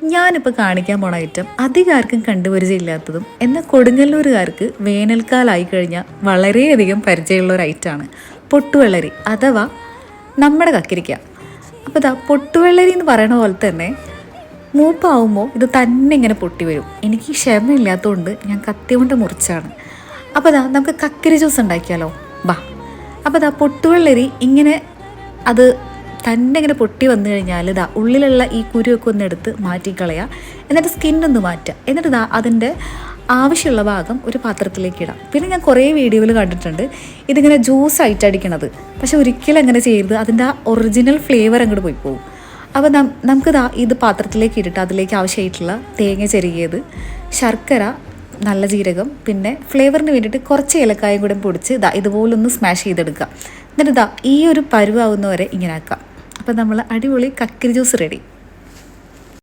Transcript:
ഞാനിപ്പോൾ കാണിക്കാൻ പോണ ഐറ്റം അധികം ആർക്കും കണ്ടുപരിചയമില്ലാത്തതും എന്നാൽ കൊടുങ്ങല്ലൂരുകാർക്ക് വേനൽക്കാലമായി കഴിഞ്ഞാൽ വളരെയധികം പരിചയമുള്ള ഒരു ഐറ്റമാണ് പൊട്ടുവെള്ളരി അഥവാ നമ്മുടെ കക്കിരിക്ക. അപ്പോൾ ഇതാ പൊട്ടുവെള്ളരി എന്ന് പറയണ പോലെ തന്നെ മൂപ്പാവുമ്പോൾ ഇത് തന്നെ ഇങ്ങനെ പൊട്ടി വരും. എനിക്ക് ക്ഷമയില്ലാത്തതുകൊണ്ട് ഞാൻ കത്തി കൊണ്ട് മുറിച്ചാണ്. അപ്പോൾ ഇതാ നമുക്ക് കക്കിരി ജ്യൂസ് ഉണ്ടാക്കിയാലോ, ബാ. അപ്പോൾ ഇതാ പൊട്ടുവെള്ളരി ഇങ്ങനെ അത് തന്നെ ഇങ്ങനെ പൊട്ടി വന്നു കഴിഞ്ഞാൽ ഇതാ ഉള്ളിലുള്ള ഈ കുരുവൊക്കെ ഒന്ന് എടുത്ത് മാറ്റിക്കളയുക. എന്നിട്ട് സ്കിന്നൊന്ന് മാറ്റുക. എന്നിട്ട് ഇതാ അതിൻ്റെ ആവശ്യമുള്ള ഭാഗം ഒരു പാത്രത്തിലേക്ക് ഇടാം. പിന്നെ ഞാൻ കുറേ വീഡിയോയിൽ കണ്ടിട്ടുണ്ട് ഇതിങ്ങനെ ജ്യൂസായിട്ട് അടിക്കണത്. പക്ഷെ ഒരിക്കലും അങ്ങനെ ചെയ്യരുത്, അതിൻ്റെ ആ ഒറിജിനൽ ഫ്ലേവർ അങ്ങോട്ട് പോയി പോകും. അപ്പോൾ നമുക്കിതാ ഇത് പാത്രത്തിലേക്ക് ഇട്ടിട്ട് അതിലേക്ക് ആവശ്യമായിട്ടുള്ള തേങ്ങ ചെരുകിയത്, ശർക്കര, നല്ല ജീരകം, പിന്നെ ഫ്ലേവറിന് വേണ്ടിയിട്ട് കുറച്ച് ഏലക്കായും കൂടെ പൊടിച്ച് ഇതാ ഇതുപോലൊന്ന് സ്മാഷ് ചെയ്തെടുക്കുക. എന്നിട്ട് ഇതാ ഈ ഒരു പരുവാവുന്നവരെ ഇങ്ങനെ ആക്കാം. അപ്പോൾ നമ്മൾ അടിപൊളി കക്കിരി ജ്യൂസ് റെഡി.